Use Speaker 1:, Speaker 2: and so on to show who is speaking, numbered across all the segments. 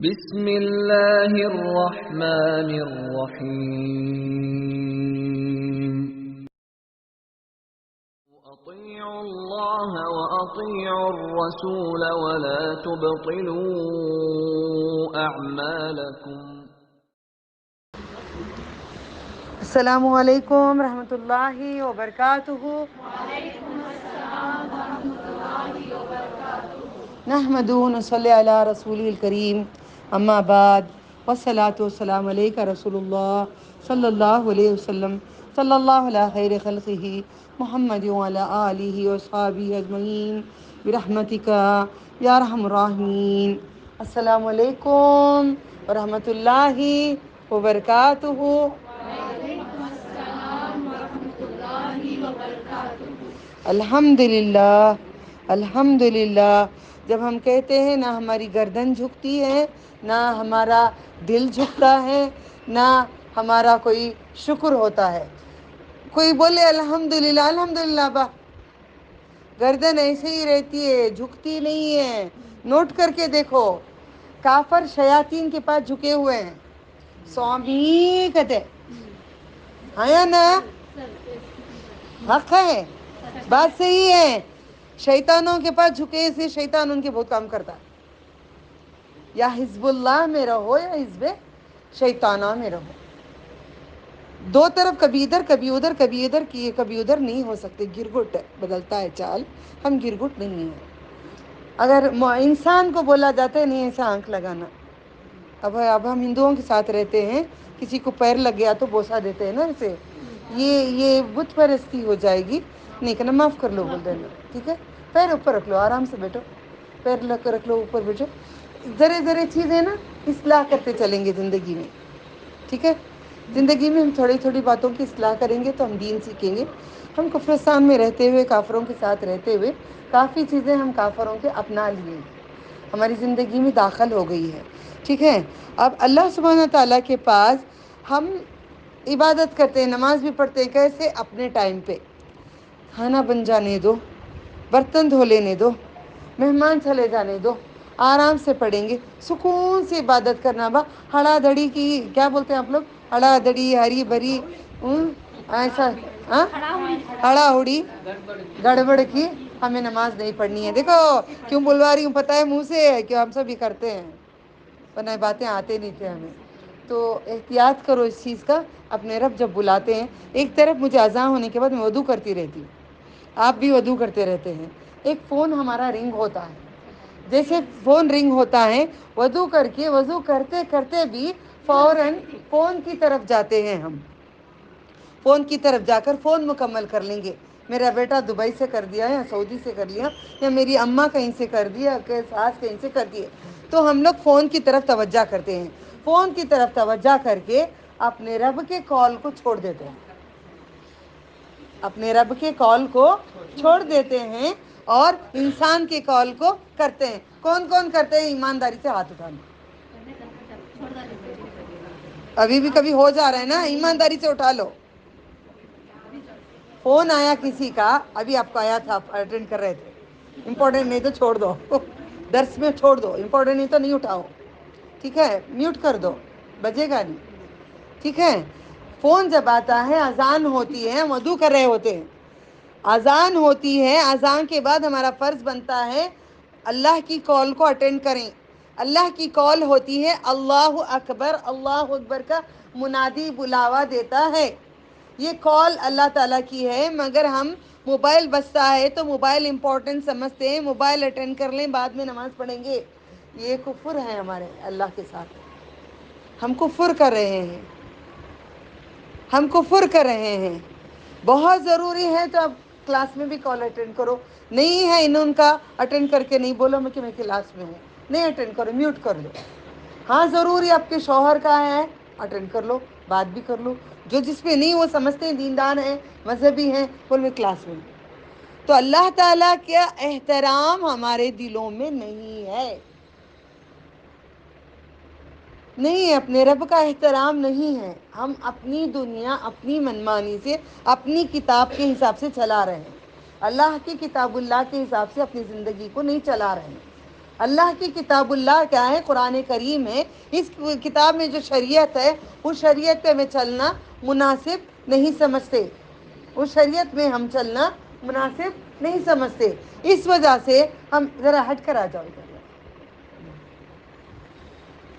Speaker 1: بسم اللہ الرحمن الرحیم اطیعوا اللہ واطیعوا الرسول ولا تبطلوا اعمالکم۔
Speaker 2: السلام علیکم رحمۃ اللہ وبرکاتہ۔ نحمد ونصلی علی رسول الکریم، اما بعد، والصلاة والسلام علیک رسول اللہ صلی اللہ علیہ وسلم، صلی اللہ علی خیر خلقہ محمد وعلی آلہ وصحابہ اجمعین برحمتک یا ارحم الراحمین۔ السلام علیکم ورحمۃ اللہ وبرکاتہ۔ الحمدللہ الحمدللہ۔ جب ہم کہتے ہیں نہ ہماری گردن جھکتی ہے، نہ ہمارا دل جھکتا ہے، نہ ہمارا کوئی شکر ہوتا ہے۔ کوئی بولے الحمدللہ، الحمدللہ با گردن ایسے ہی رہتی ہے، جھکتی نہیں ہے۔ نوٹ کر کے دیکھو، کافر شیاطین کے پاس جھکے ہوئے ہیں، سوامی کہتے ہیں یا نا؟ حق ہے، بات صحیح ہے۔ شیطانوں کے پاس جھکے سے شیطان ان کے بہت کام کرتا ہے۔ یا حزب اللہ میں رہو یا حزب شیطانہ میں رہو، دو طرف کبھی ادھر کبھی ادھر کبھی ادھر کیے کبھی ادھر نہیں ہو سکتے۔ گرگٹ بدلتا ہے چال، ہم گرگٹ نہیں ہیں۔ اگر انسان کو بولا جاتا ہے نہیں ایسا آنکھ لگانا۔ اب ہم ہندوؤں کے ساتھ رہتے ہیں، کسی کو پیر لگ گیا تو بوسا دیتے ہیں نا اسے، یہ بت پرستی ہو جائے گی۔ نہیں کہنا معاف کر لو بول دینا، ٹھیک ہے؟ پیر اوپر رکھ لو، آرام سے بیٹھو، پیر رکھ لو اوپر بیٹھو۔ ذرے ذرے چیزیں نا اصلاح کرتے چلیں گے زندگی میں، ٹھیک ہے؟ زندگی میں ہم تھوڑی تھوڑی باتوں کی اصلاح کریں گے تو ہم دین سیکھیں گے۔ ہم کفرستان میں رہتے ہوئے، کافروں کے ساتھ رہتے ہوئے کافی چیزیں ہم کافروں کے اپنا لیے ہیں، ہماری زندگی میں داخل ہو گئی ہے، ٹھیک ہے؟ اب اللہ سبحانہ تعالیٰ کے پاس ہم عبادت کرتے ہیں، نماز بھی پڑھتے ہیں، کیسے؟ اپنے ٹائم پہ کھانا بن جانے دو، برتن دھو لینے دو، مہمان چلے جانے دو، آرام سے پڑھیں گے، سکون سے عبادت کرنا۔ ہڑا دھڑی کی کیا بولتے ہیں آپ لوگ؟ ہڑا دھڑی، ہری بھری، ایسا ہڑا ہڑی گڑبڑ کی ہمیں نماز نہیں پڑھنی ہے۔ دیکھو کیوں بلوا رہی ہوں، پتہ ہے منہ سے کہ ہم سب بھی کرتے ہیں، ورنہ باتیں آتے نہیں تھے ہمیں۔ تو احتیاط کرو اس چیز کا۔ اپنے رب جب بلاتے ہیں، ایک طرف مجھے اذان ہونے کے بعد میں وضو کرتی رہتی ہوں، آپ بھی وضو کرتے رہتے ہیں۔ ایک فون ہمارا رنگ ہوتا ہے، جیسے فون رنگ ہوتا ہے، وضو کر کے وضو کرتے کرتے بھی فوراً فون کی طرف جاتے ہیں ہم، فون کی طرف جا کر فون مکمل کر لیں گے۔ میرا بیٹا دبئی سے کر دیا یا سعودی سے کر لیا، یا میری اماں کہیں سے کر دیا، کہ ساس کہیں سے کر دیے، تو ہم لوگ فون کی طرف توجہ کرتے ہیں۔ فون کی طرف توجہ کر کے اپنے رب کے کال کو چھوڑ دیتے ہیں، اپنے رب کے کال کو چھوڑ دیتے ہیں اور انسان کے کال کو کرتے ہیں۔ کون کون کرتے ہیں؟ ایمانداری سے ہاتھ اٹھانا۔ ابھی بھی کبھی ہو جا رہا ہے نا، ایمانداری سے اٹھا لو۔ فون آیا کسی کا، ابھی آپ کو آیا تھا، آپ اٹینڈ کر رہے تھے، امپورٹنٹ نہیں تو چھوڑ دو، درس میں چھوڑ دو، امپورٹنٹ نہیں تو نہیں اٹھاؤ، ٹھیک ہے؟ میوٹ کر دو، بجے گا نہیں، ٹھیک ہے؟ فون جب آتا ہے، اذان ہوتی ہے، ہم وضو کر رہے ہوتے ہیں، اذان ہوتی ہے، اذان کے بعد ہمارا فرض بنتا ہے اللہ کی کال کو اٹینڈ کریں۔ اللہ کی کال ہوتی ہے، اللہ اکبر، اللہ اکبر کا منادی بلاوا دیتا ہے۔ یہ کال اللہ تعالیٰ کی ہے، مگر ہم موبائل بجتا ہے تو موبائل امپورٹنٹ سمجھتے ہیں، موبائل اٹینڈ کر لیں، بعد میں نماز پڑھیں گے۔ یہ کفر ہے ہمارے اللہ کے ساتھ، ہم کفر کر رہے ہیں، ہم کفر کر رہے ہیں۔ بہت ضروری ہے تو اب کلاس میں بھی کال اٹینڈ کرو، نہیں ہے انہوں کا اٹینڈ کر کے نہیں بولو کہ میں کلاس میں ہوں، نہیں اٹینڈ کرو، میوٹ کر دو۔ ہاں ضروری آپ کے شوہر کا ہے، اٹینڈ کر لو، بات بھی کر لو۔ جو جس پہ نہیں وہ سمجھتے ہیں دیندار ہیں، مذہبی ہیں، بول میں کلاس میں ہوں۔ تو اللہ تعالیٰ کا احترام ہمارے دلوں میں نہیں ہے، نہیں ہے، اپنے رب کا احترام نہیں ہے۔ ہم اپنی دنیا اپنی منمانی سے، اپنی کتاب کے حساب سے چلا رہے ہیں، اللہ کی کتاب اللہ کے حساب سے اپنی زندگی کو نہیں چلا رہے ہیں۔ اللہ کی کتاب اللہ کیا ہے؟ قرآن کریم ہے. اس کتاب میں جو شریعت ہے اس شریعت پہ ہمیں چلنا مناسب نہیں سمجھتے. اس شریعت میں ہم چلنا مناسب نہیں سمجھتے. اس وجہ سے ہم ذرا ہٹ کر آ جاؤ.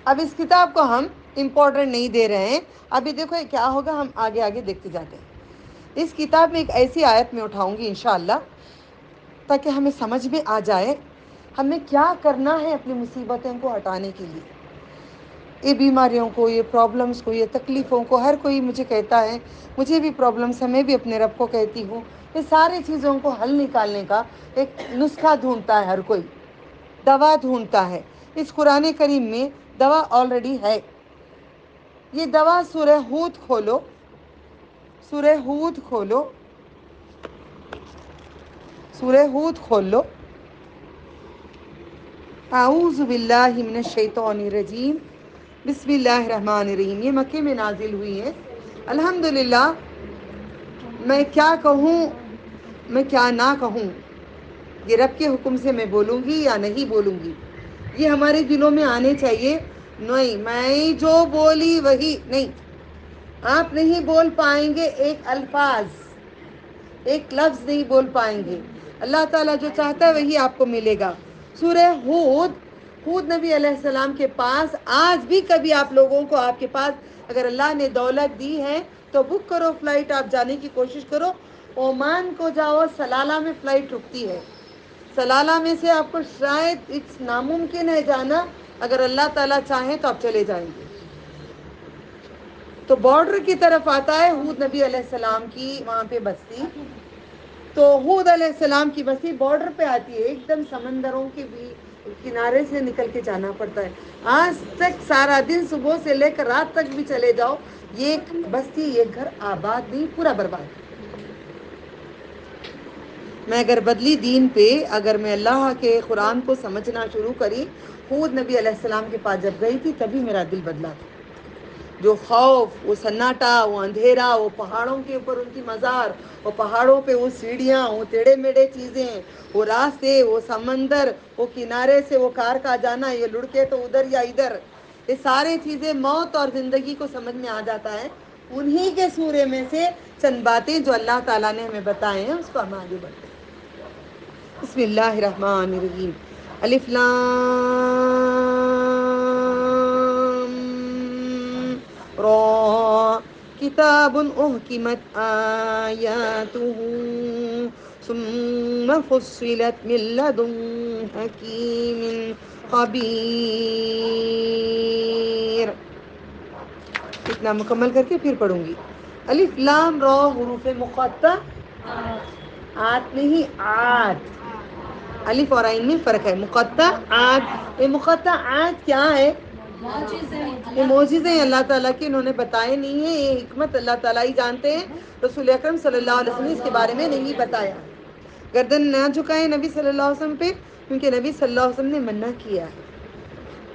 Speaker 2: اب اس کتاب کو ہم امپورٹنٹ نہیں دے رہے ہیں. ابھی دیکھو یہ کیا ہوگا، ہم آگے آگے دیکھتے جاتے ہیں. اس کتاب میں ایک ایسی آیت میں اٹھاؤں گی انشاءاللہ تاکہ ہمیں سمجھ میں آ جائے ہمیں کیا کرنا ہے اپنی مصیبتوں کو ہٹانے کے لیے. یہ بیماریوں کو، یہ پرابلمس کو، یہ تکلیفوں کو ہر کوئی مجھے کہتا ہے، مجھے بھی پرابلمس ہے، میں بھی اپنے رب کو کہتی ہوں. یہ ساری چیزوں کو حل نکالنے کا ایک نسخہ ڈھونڈتا ہے، ہر کوئی دوا ڈھونڈتا ہے. اس قرآن کریم میں دوا آلریڈی ہے. یہ دوا سورہ ہود کھولو، سورہ ہود کھولو، سورہ ہود کھول لو. اعوذ باللہ من الشیطان الرجیم، بسم اللہ الرحمن الرحیم. یہ مکے میں نازل ہوئی ہے. الحمدللہ. میں کیا کہوں، میں کیا نہ کہوں، یہ رب کے حکم سے میں بولوں گی یا نہیں بولوں گی، یہ ہمارے دلوں میں آنے چاہیے. نہیں میں جو بولی وہی نہیں، آپ نہیں بول پائیں گے ایک الفاظ، ایک لفظ نہیں بول پائیں گے. اللہ تعالیٰ جو چاہتا ہے وہی آپ کو ملے گا. سورہ ہود، ہود نبی علیہ السلام کے پاس آج بھی کبھی آپ لوگوں کو، آپ کے پاس اگر اللہ نے دولت دی ہے تو بک کرو فلائٹ، آپ جانے کی کوشش کرو. عمان کو جاؤ، سلالہ میں فلائٹ رکتی ہے. سلالہ میں سے آپ کو شاید اٹس ناممکن ہے جانا، اگر اللہ تعالیٰ چاہیں تو آپ چلے جائیں گے. تو بارڈر کی طرف آتا ہے ہود نبی علیہ السلام کی وہاں پہ بستی. تو ہود علیہ السلام کی بستی بارڈر پہ آتی ہے، ایک دم سمندروں کے بھی کنارے سے نکل کے جانا پڑتا ہے. آج تک سارا دن صبح سے لے کر رات تک بھی چلے جاؤ، یہ بستی، یہ گھر آباد نہیں، پورا برباد. میں اگر بدلی دین پہ، اگر میں اللہ کے قرآن کو سمجھنا شروع کری، ہود نبی علیہ السلام کے پاس جب گئی تھی تبھی میرا دل بدلا تھا. جو خوف، وہ سناٹا، وہ اندھیرا، وہ پہاڑوں کے اوپر ان کی مزار، وہ پہاڑوں پہ وہ سیڑھیاں، وہ ٹیڑھے میڑھے چیزیں، وہ راستے، وہ سمندر، وہ کنارے سے وہ کار کا جانا، یہ لڑکے تو ادھر یا ادھر، یہ ساری چیزیں موت اور زندگی کو سمجھ میں آ جاتا ہے. انہی کے سورے میں سے چند باتیں جو اللہ تعالیٰ نے ہمیں بتائے ہیں اس کو ہم آگے بڑھتے ہیں. بسم اللہ الرحمن الرحیم. الف لام را کتاب احکمت آیاتہ ثم فصلت من لدن حکیم خبیر. اتنا مکمل کر کے پھر پڑھوں گی. الف لام را حروف مقطع، آت نہیں آت، الف اور عین میں فرق ہے. مقطع آت، یہ مقطع آت کیا ہے؟ یہ معجزے ہیں اللہ تعالیٰ کے، انہوں نے بتائے نہیں ہیں، یہ حکمت اللہ تعالیٰ ہی جانتے ہیں. رسول اکرم صلی اللہ علیہ وسلم نے اس کے بارے میں نہیں بتایا. گردن نہ جھکائیں نبی صلی اللہ علیہ وسلم پہ، کیونکہ نبی صلی اللہ علیہ وسلم نے منع کیا ہے.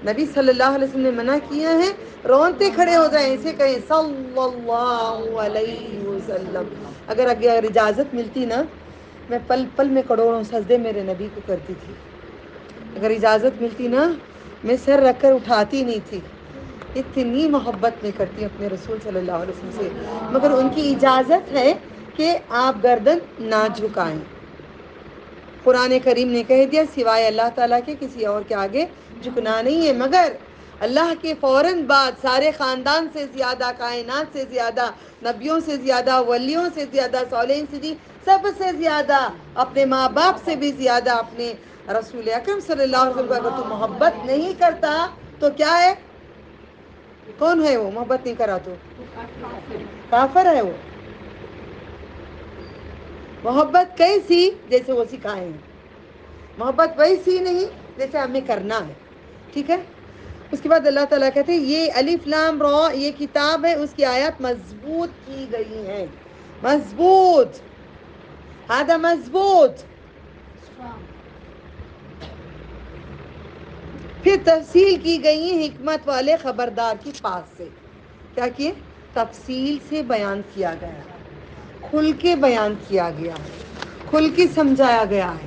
Speaker 2: نبی صلی اللہ علیہ وسلم نے منع کیا ہے. رونتے کھڑے ہو جائیں، اسے کہیں صلی اللہ علیہ وسلم. اگر اجازت ملتی نا، میں پل پل میں کروڑوں سجدے میرے نبی کو کرتی تھی. اگر اجازت ملتی نا، میں سر رکھ کر اٹھاتی نہیں تھی. اتنی محبت میں کرتی ہوں اپنے رسول صلی اللہ علیہ وسلم سے، مگر ان کی اجازت ہے کہ آپ گردن نہ جھکائیں. قرآن کریم نے کہہ دیا سوائے اللہ تعالیٰ کے کسی اور کے آگے جھکنا نہیں ہے. مگر اللہ کے فوراً بعد سارے خاندان سے زیادہ، کائنات سے زیادہ، نبیوں سے زیادہ، ولیوں سے زیادہ، صالحین سے سب سے زیادہ، اپنے ماں باپ سے بھی زیادہ، اپنے رسول اکرم صلی اللہ علیہ وسلم کو اگر تو محبت نہیں کرتا تو کیا ہے؟ کون ہے وہ؟ محبت نہیں کرا تو کافر ہے وہ. محبت کیسی؟ جیسے وہ سکھائے ہیں. محبت ویسی نہیں جیسے ہمیں کرنا ہے. ٹھیک ہے. اس کے بعد اللہ تعالیٰ کہتے ہیں یہ الف لام را، یہ کتاب ہے، اس کی آیات مضبوط کی گئی ہیں. مضبوط، ہذا مضبوط. پھر تفصیل کی گئی ہیں حکمت والے خبردار کی پاس سے. کیا کیے؟ تفصیل سے بیان کیا گیا ہے، کھل کے بیان کیا گیا ہے، کھل کے سمجھایا گیا ہے.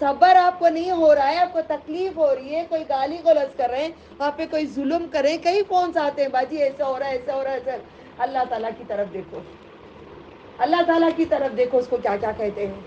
Speaker 2: صبر آپ کو نہیں ہو رہا ہے, آپ کو تکلیف ہو رہی ہے, کوئی گالی گلوچ کر رہے ہیں, آپ پہ کوئی ظلم کر رہے ہیں, کئی فونس آتے ہیں, باجی ایسا ہو رہا ہے, ایسا ہو رہا ہے, ایسا. اللہ تعالیٰ کی طرف دیکھو, اللہ تعالیٰ کی طرف دیکھو, اس کو کیا کیا کہتے ہیں.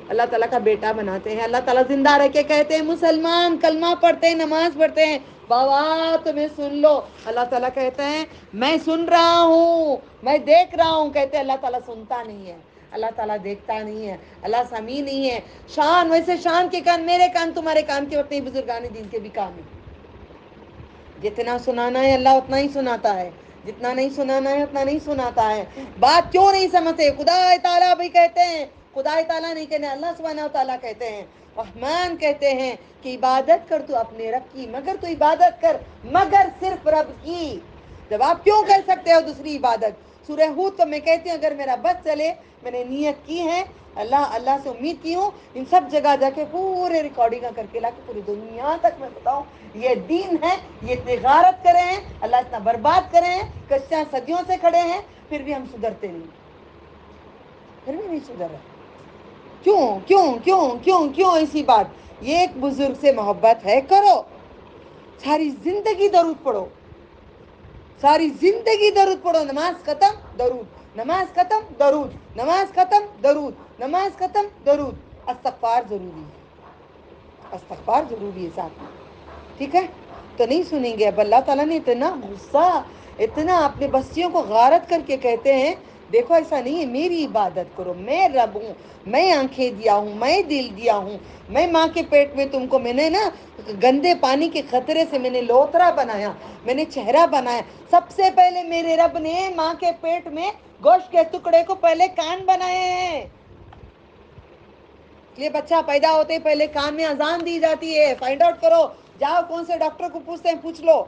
Speaker 2: اللہ تعالیٰ کا بیٹا بناتے ہیں. اللہ تعالیٰ زندہ رہ کے کہتے ہیں مسلمان کلمہ پڑھتے ہیں, نماز پڑھتے ہیں, بابا تمہیں سن لو. اللہ تعالیٰ کہتے ہیں میں سن رہا ہوں, میں دیکھ رہا ہوں. کہتے ہیں اللہ تعالیٰ سنتا نہیں ہے, اللہ تعالیٰ دیکھتا نہیں ہے, اللہ سمیع نہیں ہے. شان ویسے شان کے کان, میرے کان تمہارے کان کے اتنے ہی بزرگان دین کے بھی کان ہیں. جتنا سنانا ہے اللہ اتنا ہی سناتا ہے, جتنا نہیں سنانا ہے اتنا نہیں سناتا ہے. بات کیوں نہیں سمجھتے؟ خدا تعالیٰ بھی کہتے ہیں, خدا تعالیٰ نہیں کہتے, اللہ سبحانہ و تعالیٰ کہتے ہیں, رحمان کہتے ہیں کہ عبادت کر تو اپنے رب کی, مگر تو عبادت کر مگر صرف رب کی. جب آپ کیوں کر سکتے ہو دوسری عبادت؟ سورہ ہود کو میں کہتی ہوں اگر میرا بس چلے, میں نے نیت کی ہے, اللہ سے امید کی ہوں, ان سب جگہ جا کے پورے ریکارڈنگ کر کے لا کے پوری دنیا تک میں بتاؤں یہ دین ہے. یہ اتنی غارت کرے ہیں, اللہ اتنا برباد کرے ہیں, کشتیاں صدیوں سے کھڑے ہیں, پھر بھی ہم سدھرتے نہیں, پھر بھی نہیں سدھر رہے. کیوں کیوں کیوں کیوں کیوں ایسی بات؟ یہ ایک بزرگ سے محبت ہے, کرو. ساری زندگی درود پڑھو, ساری زندگی درود پڑھو. نماز ختم درود, نماز ختم درود, نماز ختم درود, نماز ختم درود. استغفار ضروری ہے, استغفار ضروری ہے ساتھ میں, ٹھیک ہے؟ تو نہیں سنیں گے. اب اللہ تعالیٰ نے اتنا غصہ, اتنا اپنے بستیوں کو غارت کر کے کہتے ہیں دیکھو ایسا نہیں ہے, میری عبادت کرو, میں رب ہوں, میں آنکھیں دیا ہوں, میں دل دیا ہوں, میں ماں کے پیٹ میں تم کو, میں نے نا گندے پانی کے خطرے سے میں نے لوترا بنایا, میں نے چہرہ بنایا. سب سے پہلے میرے رب نے ماں کے پیٹ میں گوشت کے ٹکڑے کو پہلے کان بنائے ہیں. یہ بچہ پیدا ہوتے ہی پہلے کان میں اذان دی جاتی ہے. فائنڈ آؤٹ کرو, جاؤ کون سے ڈاکٹر کو پوچھتے ہیں پوچھ لو.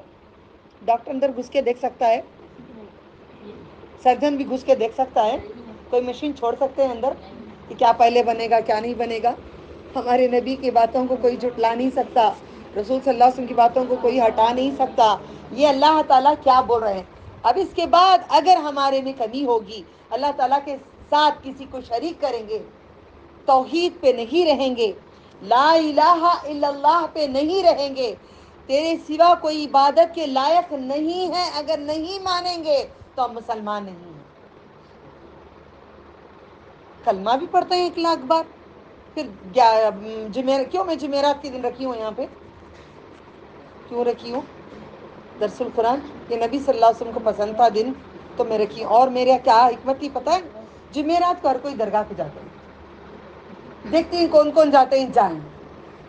Speaker 2: ڈاکٹر اندر گھس کے دیکھ سکتا ہے, سرجن بھی گھس کے دیکھ سکتا ہے, کوئی مشین چھوڑ سکتے ہیں اندر کہ کیا پہلے بنے گا کیا نہیں بنے گا. ہمارے نبی کی باتوں کو کوئی جھٹلا نہیں سکتا, رسول صلی اللہ علیہ وسلم کی باتوں کو کوئی ہٹا نہیں سکتا. یہ اللہ تعالیٰ کیا بول رہے ہیں. اب اس کے بعد اگر ہمارے میں کمی ہوگی, اللہ تعالیٰ کے ساتھ کسی کو شریک کریں گے, توحید پہ نہیں رہیں گے, لا الہ الا اللہ پہ نہیں رہیں گے, تیرے سوا کوئی عبادت کے لائق نہیں ہے, اگر نہیں مانیں گے تو ہم مسلمان نہیں ہیں. کلمہ بھی پڑھتے ہیں 1,00,000 بار. پھر کیوں میں جمعرات کے دن رکھی ہوں یہاں پہ, کیوں رکھی ہوں؟ درس القرآن یہ نبی صلی اللہ علیہ وسلم کو پسند تھا دن, تو میں رکھی. اور میرے کیا حکمت تھی پتہ ہے؟ جمعرات کو ہر کوئی درگاہ پہ جاتا ہے, دیکھتی ہیں کون کون جاتے ہیں, جائیں.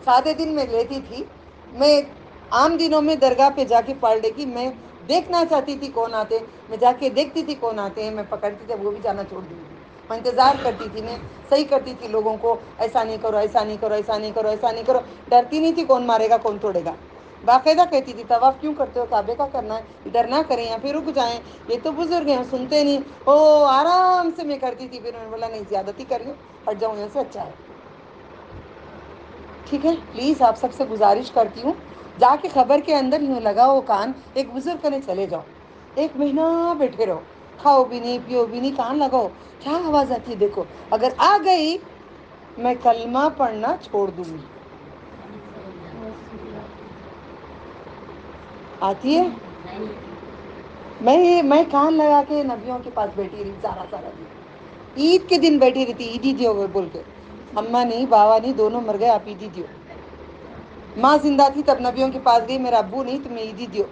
Speaker 2: سادے دن میں لیتی تھی, میں عام دنوں میں درگاہ پہ جا کے پڑھ کی, میں دیکھنا چاہتی تھی کون آتے, میں جا کے دیکھتی تھی کون آتے ہیں, میں پکڑتی تھی, وہ بھی جانا چھوڑ دی تھی. میں انتظار کرتی تھی, میں صحیح کرتی تھی لوگوں کو, ایسا نہیں کرو, ایسا نہیں کرو, ایسا نہیں کرو, ایسا نہیں کرو. ڈرتی نہیں تھی کون مارے گا کون توڑے گا. باقاعدہ کہتی تھی طواف کیوں کرتے ہو, کعبے کا کرنا ہے, ادھر نہ کریں یا پھر رک جائیں, یہ تو بزرگ ہیں سنتے نہیں. او آرام سے میں کرتی تھی, پھر میں نے بولا نہیں زیادتی کر لیں, ہٹ جاؤں یہاں سے, اچھا ہے. ٹھیک ہے, پلیز آپ سب سے گزارش کرتی ہوں, جا کے خبر کے اندر یوں لگاؤ کان, ایک بزرگ کرنے چلے جاؤ, 1 مہینہ بیٹھے رہو, کھاؤ بھی نہیں پیو بھی نہیں, کان لگاؤ کیا آواز آتی ہے دیکھو. اگر آ گئی میں کلمہ پڑھنا چھوڑ دوں گی. آتی ہے. میں کان لگا کے نبیوں کے پاس بیٹھی رہی سارا دن, عید کے دن بیٹھی رہتی, عیدی دیو بول کے. اماں نہیں بابا نہیں دونوں مر گئے, آپ عیدی دیو. ماں زندہ تھی تب نبیوں کے پاس گئی, میرا ابو نہیں, تمہیں عیدی دیو.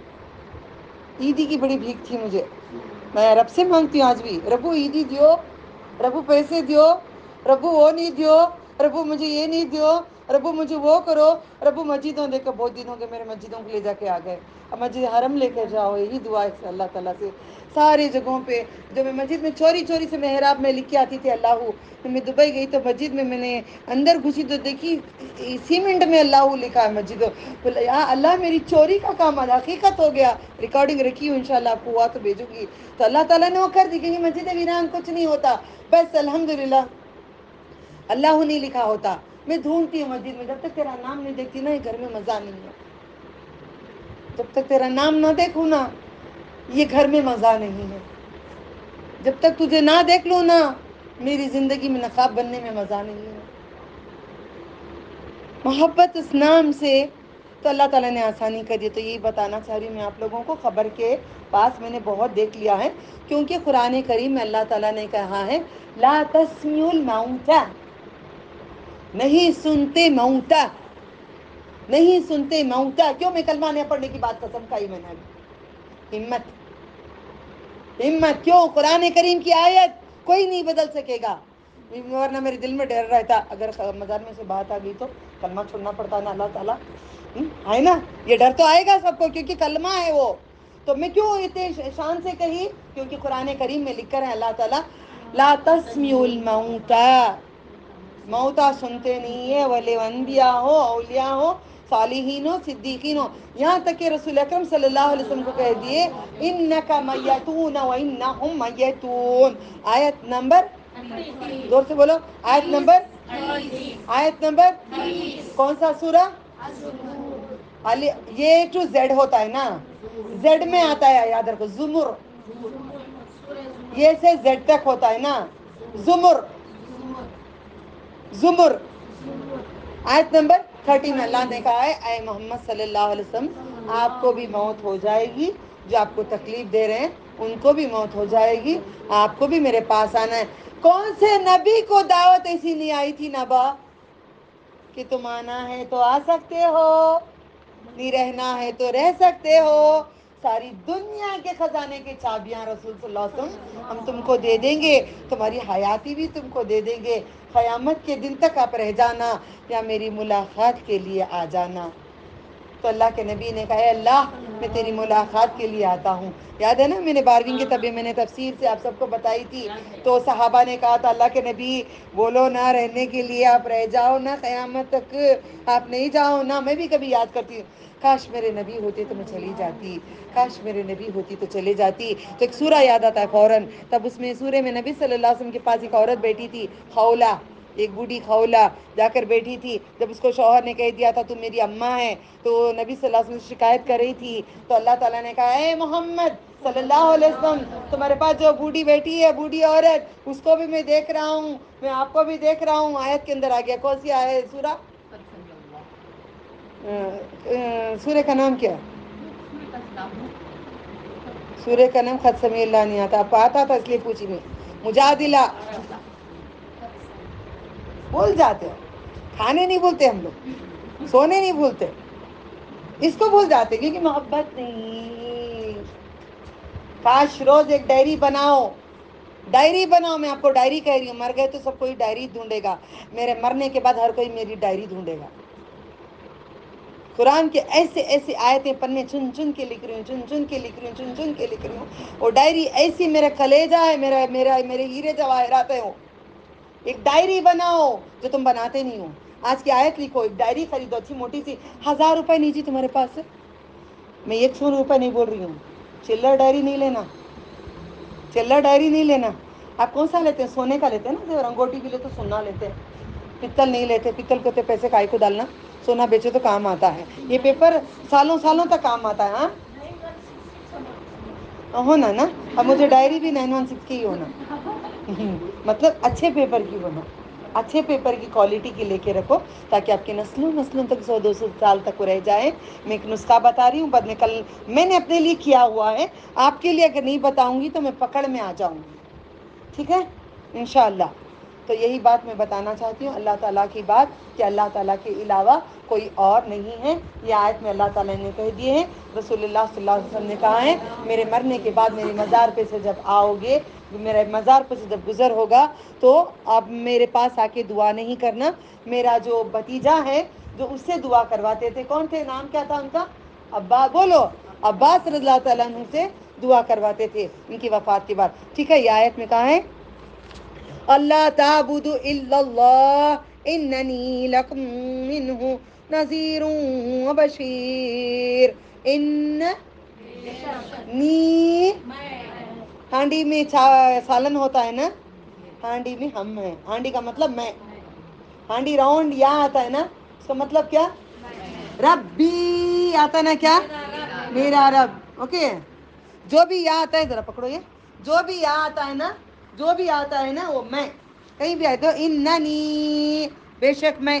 Speaker 2: عیدی کی بڑی بھیک تھی مجھے, میں رب سے مانگتی ہوں آج بھی, ربو عیدی دیو, ربو پیسے دیو, ربو وہ نہیں دیو, ربو مجھے یہ نہیں دیو, ربو مجھے وہ کرو. ربو مسجدوں دیکھو, بہت دن ہو گئے میرے مسجدوں کو لے جا کے آ گئے, اب مسجد حرم لے کے جاؤ, یہی دعا ہے اللہ تعالیٰ سے. ساری جگہوں پہ جب میں مسجد میں چوری چوری سے محراب میں لکھ کے آتی تھی اللہ, میں دبئی گئی تو مسجد میں نے اندر گھسی تو دیکھی سیمنٹ میں اللہ لکھا ہے مسجد. اللہ میری چوری کا کام حقیقت ہو گیا. ریکارڈنگ رکھی ہوں, انشاءاللہ آپ کو ہوا تو بھیجوں گی. تو اللہ تعالیٰ نے وہ کر دی کہ مسجد ویران کچھ نہیں ہوتا, بس الحمدللہ اللہ نہیں لکھا ہوتا. میں ڈھونڈتی ہوں مسجد میں, جب تک تیرا نام نہیں دیکھتی نا, گھر میں مزہ نہیں ہے. جب تک تیرا نام نہ دیکھوں نا, یہ گھر میں مزہ نہیں ہے. جب تک تجھے نہ دیکھ لوں نا, میری زندگی میں نقاب بننے میں مزہ نہیں ہے. محبت اس نام سے تو اللہ تعالیٰ نے آسانی کر دی. تو یہی بتانا چاہ رہی ہوں میں آپ لوگوں کو, خبر کے پاس میں نے بہت دیکھ لیا ہے, کیونکہ قرآن کریم میں اللہ تعالیٰ نے کہا ہے لا تسمیع الموتى, نہیں سنتے موتا, نہیں سنتے موتا. کیوں میں کلمہ نہیں پڑھنے کی بات قسم کھائی میں نے ابھی. ہمت کیوں, قرآن کریم کی آیت کوئی نہیں بدل سکے گا. ورنہ میرے دل میں ڈر رہتا اگر مزار میں سے بات آ گئی تو کلمہ چھوڑنا پڑتا نا اللہ تعالیٰ, ہے نا, یہ ڈر تو آئے گا سب کو کیونکہ کلمہ ہے وہ. تو میں کیوں اتنے شان سے کہی, کیونکہ قرآن کریم میں لکھ کر ہے اللہ تعالیٰ لا تسمیع الموتى, موتا سنتے نہیں ہے, ولی انبیاء ہو, اولیاء ہو, صالحین ہو, صدیقین ہو. یہاں تک کہ رسول اکرم صلی اللہ علیہ وسلم کو کہہ دیے انک میتون وانہم میتون. آیت نمبر, زور سے بولو, آیت نمبر, آیت نمبر, کون سا سورہ؟ یہ ٹو زیڈ ہوتا ہے نا, زیڈ میں آتا ہے, یاد رکھو, زمر, یہ سے زیڈ تک ہوتا ہے نا, زمر, زمر. آیت نمبر 13 میں اللہ نے کہا ہے اے محمد صلی اللہ علیہ وسلم آپ کو بھی موت ہو جائے گی, جو آپ کو تکلیف دے رہے ہیں ان کو بھی موت ہو جائے گی, آپ کو بھی میرے پاس آنا ہے. کون سے نبی کو دعوت ایسی نہیں آئی تھی نبا کہ تم آنا ہے تو آ سکتے ہو, نہیں رہنا ہے تو رہ سکتے ہو, ساری دنیا کے خزانے کے چابیاں رسول صلی اللہ علیہ وسلم ہم تم کو دے دیں گے, تمہاری حیاتی بھی تم کو دے دیں گے, قیامت کے دن تک آپ رہ جانا یا میری ملاقات کے لیے آ جانا. تو اللہ کے نبی نے کہا اے اللہ میں تیری ملاقات کے لیے آتا ہوں. یاد ہے نا میں نے 12ویں کے طبع میں نے تفسیر سے آپ سب کو بتائی تھی, تو صحابہ نے کہا تھا اللہ کے نبی بولو نا رہنے کے لیے, آپ رہ جاؤ نا قیامت تک, آپ نہیں جاؤ نا. میں بھی کبھی یاد کرتی ہوں کاش میرے نبی ہوتے تو میں چلی جاتی, کاش میرے نبی ہوتی تو چلے جاتی. تو ایک سورہ یاد آتا ہے فوراً, تب اس میں سورہ میں نبی صلی اللہ علیہ وسلم کے پاس ایک عورت بیٹھی تھی, خولہ, ایک بوڑھی خولہ جا کر بیٹھی تھی. جب اس کو شوہر نے کہہ دیا تھا تم میری اماں ہے, تو نبی صلی اللہ علیہ وسلم شکایت کر رہی تھی, تو اللہ تعالیٰ نے کہا اے محمد صلی اللہ علیہ وسلم تمہارے پاس جو بوڑھی بیٹی ہے, بوڑھی عورت, اس کو بھی میں دیکھ رہا ہوں, میں آپ کو بھی دیکھ رہا ہوں. آیت کے اندر آ گیا, کون سی آیت سورہ, سورہ کا نام کیا, سورہ کا نام خود سمیع اللہ نہیں آتا, آپ کو آتا تھا اس لیے پوچھی میں. مجادلہ, بھول جاتے ہو, کھانے نہیں بھولتے ہم لوگ, سونے نہیں بھولتے, اس کو بھول جاتے کیونکہ محبت نہیں. کاش روز ایک ڈائری بناؤ, ڈائری بناؤ, میں آپ کو ڈائری کہہ رہی ہوں, مر گئے تو سب کوئی ڈائری ڈھونڈے گا, میرے مرنے کے بعد ہر کوئی میری ڈائری ڈھونڈے گا. قرآن کے ایسے ایسے آیتیں پڑھنے چن چن کے لکھ رہی ہوں, چن چن کے لکھ رہی ہوں, چن چن کے لکھ رہی ہوں. اور ڈائری ایسی میرا کلیجہ ہے, میرے ہیرے جواہرات ہیں. ایک ڈائری بناؤ جو تم بناتے نہیں ہو. آج کی آیت لکھو, ایک ڈائری خریدو اچھی موٹی سی, 1000 روپے نہیں جی تمہارے پاس سے, میں 100 روپے نہیں بول رہی ہوں, چلر ڈائری نہیں لینا, چلر ڈائری نہیں لینا. آپ کون سا لیتے ہیں, سونے کا لیتے ہیں نا, رنگوٹی بھی لیتے تو سونا لیتے ہیں, پتل نہیں لیتے, پتل کو تو پیسے کائی کو ڈالنا, سونا بیچے تو کام آتا ہے. یہ پیپر سالوں سالوں تک کام آتا ہے. ہاں ہونا نا, اب مجھے ڈائری بھی 916 کی ہی ہونا, مطلب اچھے پیپر کی ہونا, اچھے پیپر کی کوالٹی کی لے کے رکھو, تاکہ آپ کے نسلوں نسلوں تک 100 200 سال تک وہ رہ جائے. میں ایک نسخہ بتا رہی ہوں, بعد میں کل میں نے اپنے لیے کیا ہوا ہے, آپ کے لیے اگر نہیں بتاؤں گی تو میں پکڑ میں آ جاؤں گی, ٹھیک ہے انشاءاللہ. تو یہی بات میں بتانا چاہتی ہوں, اللہ تعالیٰ کی بات کہ اللہ تعالیٰ کے علاوہ کوئی اور نہیں ہے. یہ آیت میں اللہ تعالیٰ نے کہہ دیے ہیں, رسول اللہ صلی اللہ علیہ وسلم نے کہا ہے میرے مرنے کے بعد میرے مزار پہ سے جب آؤ گے, میرے مزار پہ سے جب گزر ہوگا تو آپ میرے پاس آ کے دعا نہیں کرنا. میرا جو بھتیجا ہے جو اس سے دعا کرواتے تھے, کون تھے, نام کیا تھا ان کا, عباس, بولو, عباس رضی اللہ تعالیٰ عنہ سے دعا کرواتے تھے ان کی وفات کے بعد. ٹھیک ہے, یہ آیت میں کہا ہے اللہ تعبدوا الا اللہ اننی لکم منہ نذیر و بشیر. نی ہانڈی میں سالن ہوتا ہے نا, ہانڈی میں ہم ہیں, ہانڈی کا مطلب میں, ہانڈی راؤنڈ یہاں آتا ہے نا, اس کا مطلب کیا, ربی آتا ہے نا, کیا, میرا رب. اوکے, جو بھی یہاں آتا ہے, ذرا پکڑو یہ, جو بھی یہاں آتا ہے نا, جو بھی آتا ہے نا وہ میں, کہیں بھی آئے تو اننی بے شک میں,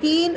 Speaker 2: 3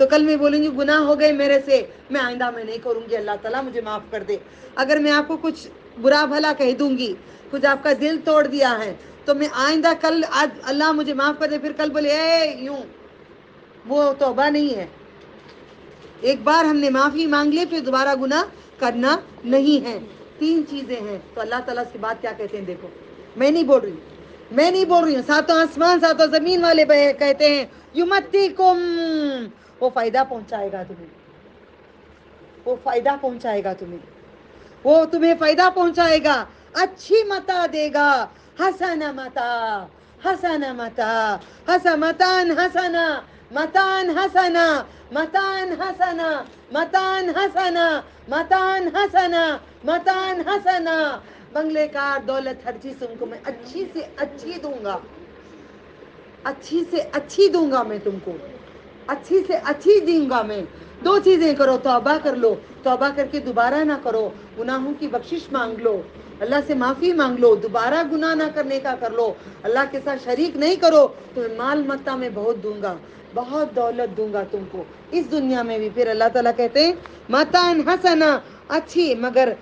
Speaker 2: تو کل میں بولوں گی گناہ ہو گئے میرے سے, میں آئندہ میں نہیں کروں گی, اللہ تعالیٰ مجھے معاف کر دے. اگر میں آپ کو کچھ برا بھلا کہہ دوں گی, کچھ آپ کا دل توڑ دیا ہے, تو میں آئندہ کل آج اللہ مجھے معاف کر دے, پھر کل بولے اے یوں, وہ توبہ نہیں ہے. ایک بار ہم نے معافی مانگ لی, پھر دوبارہ گناہ کرنا نہیں ہے. 3 چیزیں ہیں. تو اللہ تعالیٰ اس کی بات کیا کہتے ہیں دیکھو, میں نہیں بول رہی ہوں, ساتوں آسمان ساتوں زمین والے کہتے ہیں یمتیکم, وہ فائدہ پہنچائے گا تمہیں, وہ فائدہ پہنچائے گا تمہیں, وہ تمہیں فائدہ پہنچائے گا, اچھی متا دے گا, حسن متا, حسن متا, متان حسنا, متان حسنا, متان حسنا, متان حسنا, متان حسنا, متان حسنا. بنگلے کار, دولت, ہر چیز تم کو میں اچھی سے اچھی دوں گا, اچھی سے اچھی دوں گا میں تم کو, اچھی سے اچھی دوں گا میں. 2 چیزیں کرو, توبہ کر لو, توبہ کر کے دوبارہ نہ کرو, گناہوں کی بخشش مانگ لو, اللہ سے معافی مانگ لو, دوبارہ گناہ نہ کرنے کا کر لو, اللہ کے ساتھ شریک نہیں کرو, تو مال متا میں بہت دوں گا, بہت دولت دوں گا تم کو اس دنیا میں بھی. پھر اللہ تعالیٰ کہتے ہیں متان حسنا, اچھی مگر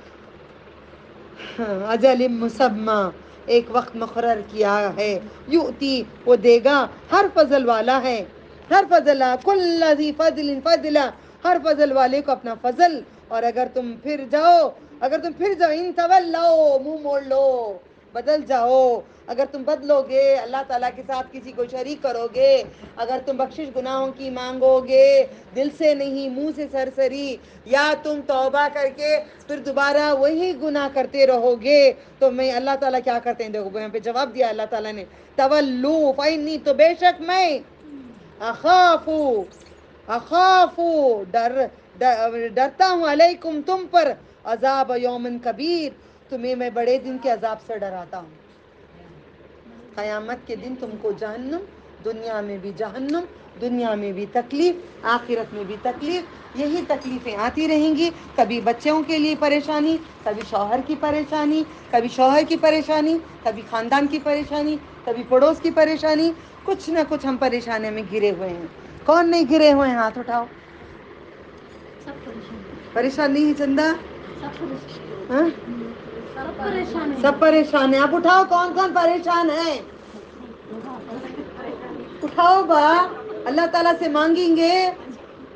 Speaker 2: اجل مسمى, ایک وقت مقرر کیا ہے, یؤتی, وہ دے گا, ہر فضل والا ہے, ہر فضل, کل ذی فضل فضلا, ہر فضل والے کو اپنا فضل. اور اگر تم پھر جاؤ, ان تولوا, منہ موڑ لو, بدل جاؤ, اگر تم بدلو گے, اللہ تعالیٰ کے ساتھ کسی کو شریک کرو گے, اگر تم بخشش گناہوں کی مانگو گے, دل سے نہیں, منہ سے سرسری, یا تم توبہ کر کے پھر دوبارہ وہی گناہ کرتے رہو گے, تو میں اللہ تعالیٰ کیا کرتے ہیں دیکھو, یہاں پہ جواب دیا اللہ تعالیٰ نے, تولو فإنی, تو بے شک میں, اخافو, ڈرتا ہوں, علیکم, تم پر, عذاب یوم کبیر, تمہیں میں بڑے دن کے عذاب سے ڈراتا ہوں. قیامت کے دن تم کو جہنم, دنیا میں بھی جہنم, دنیا میں بھی تکلیف, آخرت میں بھی تکلیف, یہی تکلیفیں آتی رہیں گی. کبھی بچوں کے لیے پریشانی, کبھی شوہر کی پریشانی, کبھی شوہر کی پریشانی, کبھی خاندان کی پریشانی, کبھی پڑوس کی پریشانی, کچھ نہ کچھ ہم پریشانی میں گھرے ہوئے ہیں. کون نہیں گھرے ہوئے ہیں, ہاتھ اٹھاؤ. پریشان نہیں ہے چندہ, سب پریشان ہیں. آپ اٹھاؤ, کون کون پریشان ہے, اٹھاؤ با, اللہ تعالیٰ سے مانگیں گے,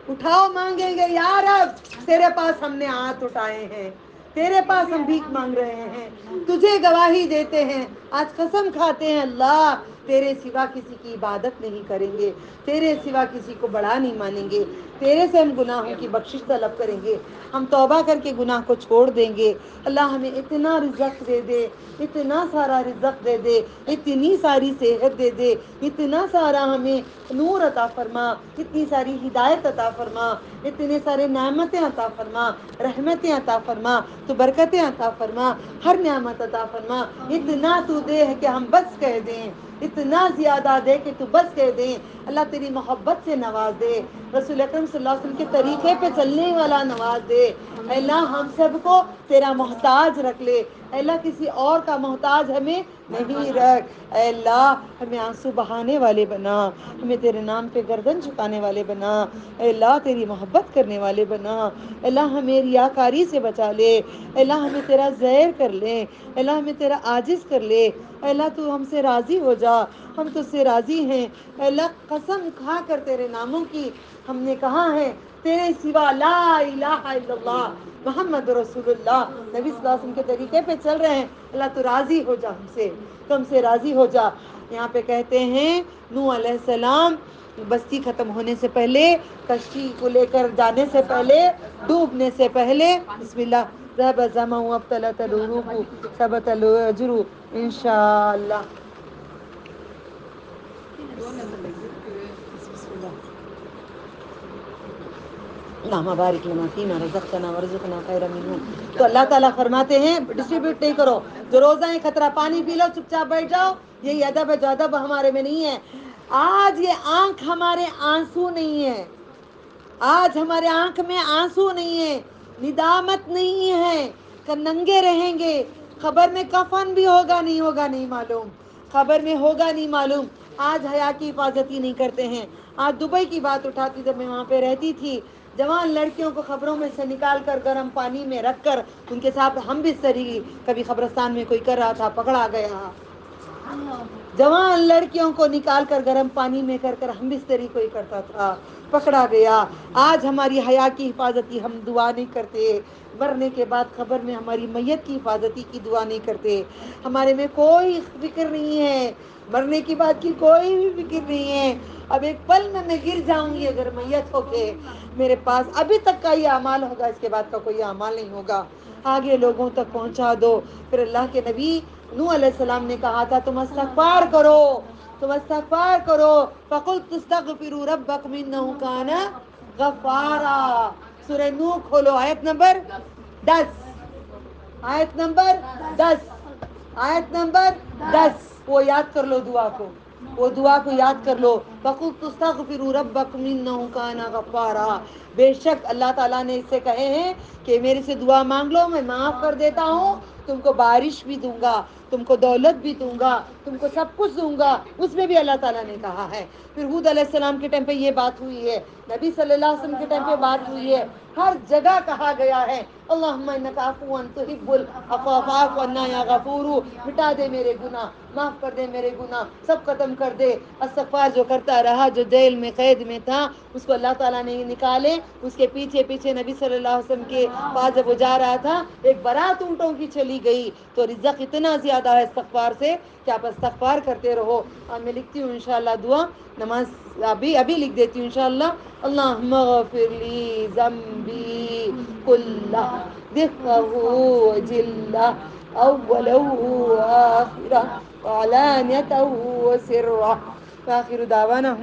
Speaker 2: اٹھاؤ, مانگیں گے, یا رب تیرے پاس ہم نے ہاتھ اٹھائے ہیں, تیرے پاس ہم بھیک مانگ رہے ہیں, تجھے گواہی دیتے ہیں, آج قسم کھاتے ہیں اللہ تیرے سوا کسی کی عبادت نہیں کریں گے, تیرے سوا کسی کو بڑا نہیں مانیں گے, تیرے سے ہم گناہوں کی بخشش طلب کریں گے, ہم توبہ کر کے گناہ کو چھوڑ دیں گے. اللہ ہمیں اتنا رزق دے دے, اتنا سارا رزق دے دے, اتنی ساری صحت دے دے, اتنا سارا ہمیں نور عطا فرما, اتنی ساری ہدایت عطا فرما, اتنے سارے نعمتیں عطا فرما, رحمتیں عطا فرما, تو برکتیں عطا فرما, ہر نعمت عطا فرما. اتنا تو دے ہے کہ ہم بس کہہ دیں, اتنا زیادہ دے کہ تو بس کہہ دیں. اللہ تیری محبت سے نواز دے, رسول اکرم صلی اللہ علیہ وسلم کے طریقے پہ چلنے والا نواز دے. اے اللہ ہم سب کو تیرا محتاج رکھ لے, اے اللہ کسی اور کا محتاج ہمیں نہیں رکھ. اے اللہ ہمیں آنسو بہانے والے بنا, ہمیں تیرے نام پہ گردن جھکانے والے بنا, اے اللہ تیری محبت کرنے والے بنا, اے اللہ ہمیں ریاکاری سے بچا لے, اے اللہ ہمیں تیرا زیر کر لے, اے اللہ ہمیں تیرا عاجز کر لے, اے اللہ تو ہم سے راضی ہو جا, ہم تجھ سے راضی ہیں. اے اللہ قسم کھا کر تیرے ناموں کی ہم نے کہا ہے, تیرے سوا لا الہ الا اللہ محمد رسول اللہ, نبی صلی اللہ علیہ وسلم کے طریقے پہ چل رہے ہیں. اللہ تو راضی ہو جا ہم سے, تو ہم سے راضی ہو جا. یہاں پہ کہتے ہیں نوح علیہ السلام بستی ختم ہونے سے پہلے, کشتی کو لے کر جانے سے پہلے, ڈوبنے سے پہلے, بسم اللہ, ذهب الظمأ وابتلت العروق ثبت الاجر انشاءاللہ. اللہم بارک لنا فیما رزقتنا ورزقنا خیرا منہ. تو اللہ تعالیٰ فرماتے ہیں ڈسٹریبیوٹ نہیں کرو, جو روزہ ہے خطرہ, پانی پی لو, چپ چاپ بیٹھ جاؤ, یہی ادب ہے جو ادب ہمارے میں نہیں ہے. آج یہ آنکھ ہمارے آنسو نہیں ہے, آج ہمارے آنکھ میں آنسو نہیں ہے, ندامت نہیں ہے, کہ ننگے رہیں گے, خبر میں کفن بھی ہوگا نہیں ہوگا نہیں معلوم, خبر میں ہوگا نہیں معلوم, آج حیا کی حفاظت ہی نہیں کرتے ہیں. آج دبئی کی بات اٹھاتی جب میں وہاں پہ رہتی تھی, جوان لڑکیوں کو خبروں میں سے نکال کر گرم پانی میں رکھ کر ان کے ساتھ ہم بستری کبھی قبرستان میں کوئی کر رہا تھا, پکڑا گیا. جوان لڑکیوں کو نکال کر گرم پانی میں کر ہم بستری کوئی کرتا تھا, پکڑا گیا. آج ہماری حیا کی حفاظتی ہم دعا نہیں کرتے, مرنے کے بعد خبر میں ہماری میت کی حفاظتی کی دعا نہیں کرتے. ہمارے میں کوئی فکر نہیں ہے, مرنے کی بات کی کوئی بھی فکر نہیں ہے. اب ایک پل میں گر جاؤں گی اگر میت ہو کے میرے پاس ابھی تک کا یہ اعمال ہوگا, اس کے بعد کا کوئی اعمال نہیں ہوگا. آگے لوگوں تک پہنچا دو. پھر اللہ کے نبی نوح علیہ السلام نے کہا تھا تم استغفار کرو, تم استغفار کرو. فقلت استغفروا ربکم انه کان غفارا. سورہ نوح کھولو, آیت نمبر 10, آیت نمبر 10, آیت نمبر 10. وہ یاد کر لو دعا کو, وہ دعا کو یاد کر لو. فقلت استغفروا ربکم انه کان غفارا. بے شک اللہ تعالیٰ نے اس سے کہے ہیں کہ میرے سے دعا مانگ لو, میں معاف کر دیتا ہوں, تم کو بارش بھی دوں گا, تم کو دولت بھی دوں گا, تم کو سب کچھ دوں گا. اس میں بھی اللہ تعالیٰ نے کہا ہے. پھر ہود علیہ السلام کے ٹائم پہ یہ بات ہوئی ہے, نبی صلی اللہ علیہ وسلم کے ٹائم پہ بات ہوئی ہے. ہر جگہ کہا گیا ہے اللہم انک عفو تحب العفو فاعف عنا یا غفور. مٹا دے میرے گناہ, معاف کر دے میرے گناہ, سب ختم کر دے. استغفار جو کرتا رہا, جو جیل میں قید میں تھا, اس کو اللہ تعالیٰ نے نکالے. اس کے پیچھے پیچھے نبی صلی اللہ علیہ وسلم کے پاس جب وہ جا رہا تھا, ایک بارات اونٹوں کی چلی گئی. تو رزق اتنا زیادہ ہے استغفار سے کہ آپ استغفار کرتے رہو. میں لکھتی ہوں انشاءاللہ دعا, نماز ابھی لکھ دیتی ہوں انشاءاللہ. اللہم اغفر لی ذنبی کلہ دقہ وجلہ اولہ وآخرہ وعلانیتہ وسرہ. وآخر دعوانا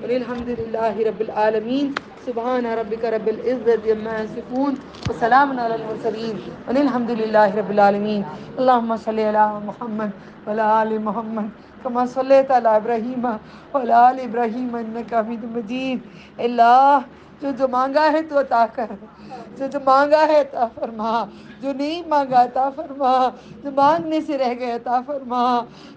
Speaker 2: الحمد للہ رب العالمین. سبحان ربک رب العزت عما یصفون وسلام علی المرسلین والحمد للہ رب العالمین. اللہم صلی علی محمد وعلی آل محمد کما صلیت علی ابراہیم وعلی آل ابراہیم انک حمید مجید. اللہ جو مانگا ہے تو عطا کر, جو مانگا ہے عطا فرما, جو نہیں مانگا عطا فرما, جو مانگنے سے رہ گئے عطا فرما.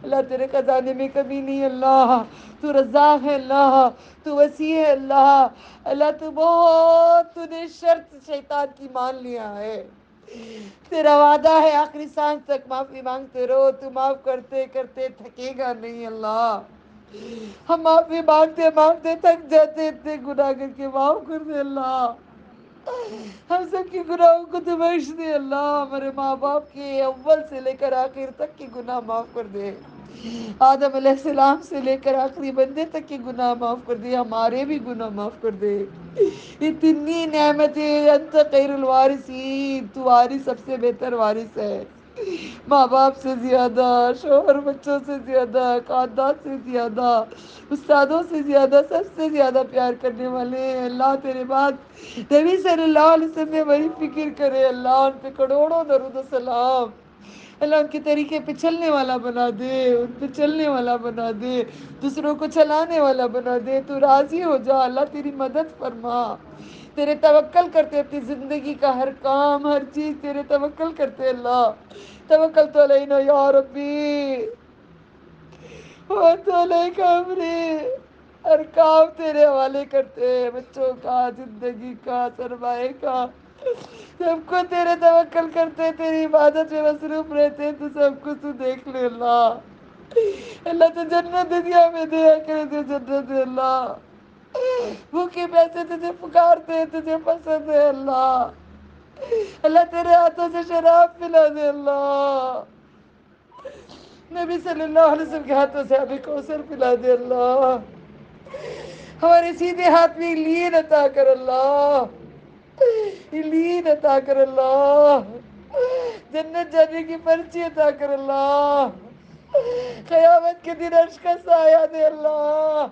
Speaker 2: اللہ تیرے خزانے میں کمی نہیں. اللہ تو رزاق ہے, اللہ تو وسیع ہے. اللہ اللہ تو نے شرط شیطان کی مان لیا ہے. تیرا وعدہ ہے آخری سانس تک معافی مانگتے رہو, تو معاف کرتے کرتے تھکے گا نہیں. اللہ ہم معافی مانگتے مانگتے تھک جاتے, اتنے گناہ کر کے معاف کر دے. اللہ ہم سب کی گناہوں کو تو بخش دے. اللہ ہمارے ماں باپ کے اول سے لے کر آخر تک کے گناہ معاف کر دے. آدم علیہ السلام سے لے کر آخری بندے تک کے گناہ معاف کر دے. ہمارے بھی گناہ معاف کر دے. اتنی نعمتیں, انت خیر الوارثین, تو وارث سب سے بہتر وارث ہے. ماں باپ سے زیادہ, شوہر بچوں سے زیادہ, خاندان سے زیادہ, استادوں سے زیادہ, سب سے زیادہ پیار کرنے والے ہیں. اللہ تیرے بعد نبی صلی اللہ علیہ وسلم نے وہی فکر کرے. اللہ ان پہ کروڑوں درود و سلام. اللہ ان کے طریقے پہ چلنے والا بنا دے, ان پہ چلنے والا بنا دے, دوسروں کو چلانے والا بنا دے. تو راضی ہو جا اللہ, تیری مدد فرما. تیرے توکل کرتے اپنی زندگی کا ہر کام, ہر چیز تیرے توکل کرتے. اللہ توکلت علینا یا ربی وانت علیک امری. ہر کام تیرے حوالے کرتے ہیں, بچوں کا, زندگی کا, سرمایہ کا, سب کو تیرے توکل کرتے, تیری عبادت میں مصروف رہتے. تو سب کو تو دیکھ لے. اللہ اللہ تو جنت دنیا میں دیا کرے, تو جنت دے. اللہ بھوکے پیسے تجھے پکارتے, تجھے پسند ہے. اللہ اللہ تیرے ہاتھوں سے شراب پلا دے. اللہ نبی صلی اللہ علیہ وسلم کے ہاتھوں سے ابھی کوثر پلا دے. اللہ ہمارے سیدھے ہاتھ میں لین عطا کر. اللہ لین عطا کر. اللہ جنت جانے کی پرچی عطا کر. اللہ قیامت کے دن عرش کا سایہ دے. اللہ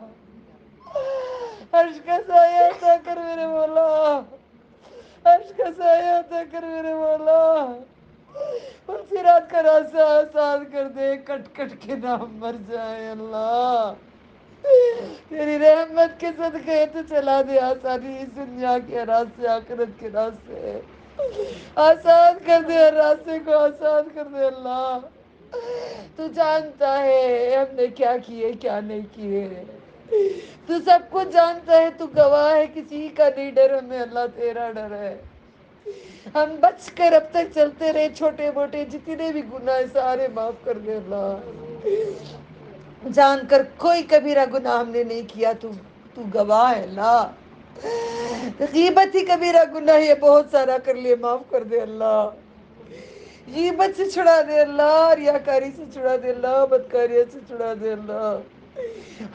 Speaker 2: عرش کا سایہ عطا کر میرے مولا, عرش کا سایہ عطا کر میرے مولا. ان صراط کا راستہ آسان کر دے, کٹ کٹ کے نہ ہم مر جائیں. اللہ تیری رحمت کے صدقے تو چلا دے آسانی, اس دنیا کے راستے, آخرت کے راستے آسان کر دے. ہر راستے کو آسان کر دے. اللہ تو جانتا ہے ہم نے کیا کیے کیا نہیں کیے، تو سب کچھ جانتا ہے، تو گواہ ہے، کسی کا نہیں ڈر ہمیں، اللہ تیرا ڈر ہے۔ ہم بچ کر اب تک چلتے رہے، چھوٹے موٹے جتنے بھی گناہ سارے معاف کر دے اللہ، جان کر کوئی کبیرہ گناہ ہم نے نہیں کیا، تو گواہ ہے اللہ، غیبت ہی کبیرہ گناہ ہے، بہت سارا کر لیے، معاف کر دے اللہ، غیبت سے چھڑا دے اللہ، ریاکاری سے چھڑا دے اللہ، بدکاریت سے چھڑا دے اللہ،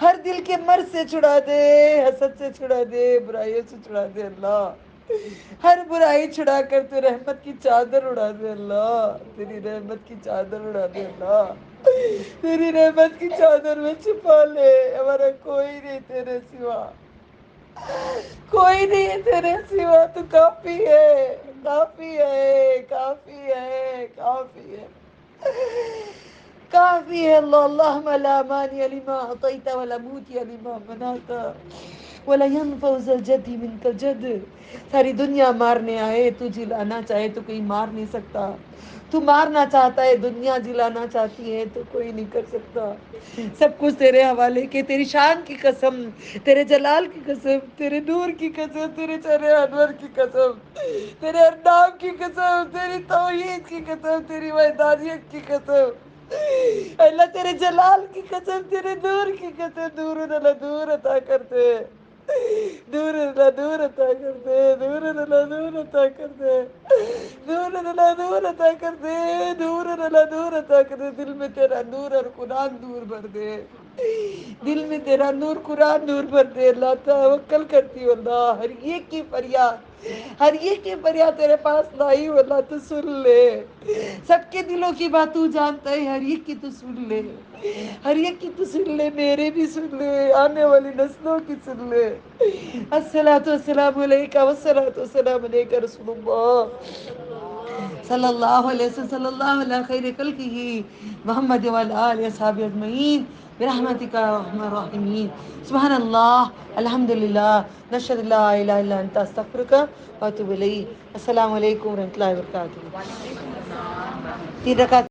Speaker 2: ہر دل کے مرض سے چھڑا دے، حسد سے چھڑا دے، برائیوں سے چھڑا دے اللہ، ہر برائی چھڑا کر تو رحمت کی چادر اڑا دے اللہ، تیری رحمت کی چادر اڑا دے اللہ، تیری رحمت کی چادر میں چھپا لے، ہمارا کوئی نہیں تیرے سوا، کوئی نہیں ہے تیرے سوا، تو کافی ہے، کافی ہے، کافی ہے، کافی ہے، کافی ہے اللہ، اللہم لا مانع لما اعطیت ولا موتی لما منعت ولا ينفع ذا الجد منك الجد، ساری دنیا مارنے آئے، تو جلانا چاہے تو کوئی مار نہیں سکتا، تو مارنا چاہتا ہے، دنیا جلانا چاہتی ہے تو کوئی نہیں کر سکتا، سب کچھ تیرے حوالے کے، تیری شان کی قسم، تیرے جلال کی قسم، تیرے نور کی قسم، تیرے چہرے انور کی قسم، تیرے نام کی قسم، تیری توحید کی قسم، تیری وحدانیت کی قسم، اللہ تیرے جلال کی قسم، تیرے نور کی قسم، دور اللہ دور عطا کرتے، دور اللہ دور عطا کرتے، دور اللہ دور عطا کرتے، دور اللہ دور عطا کرتے، دور اللہ دور عطا کرتے، دل میں تیرا نور اور قرآن نور بھر دے، دل میں تیرا نور قرآن نور بھر دے اللہ، توکل کرتی ہوں اللہ، ہر ایک کی فریاد، ہر ایک کی فریاد تیرے پاس لائی ہوں اللہ، تو سن لے، سب کے دلوں کی بات تو جانتا ہے، ہر ایک کی تو سن لے، ہر ایک کی تو سن لے، میرے بھی سن لے، آنے والی نسلوں کی سن لے، الصلاۃ والسلام علیکہ والصلاۃ والسلام علیکہ رسول اللہ صلی اللہ علیہ وسلم، صلی اللہ علیہ خیر خلقہ محمد وعلی آلہ اصحابہ اجمعین برحمتک یا ارحم الراحمین، سبحان اللہ، الحمد للہ، نشہد ان لا الہ الا انت، استغفرک واتوب الیک، السلام علیکم ورحمۃ اللہ وبرکاتہ۔ 3 رکعت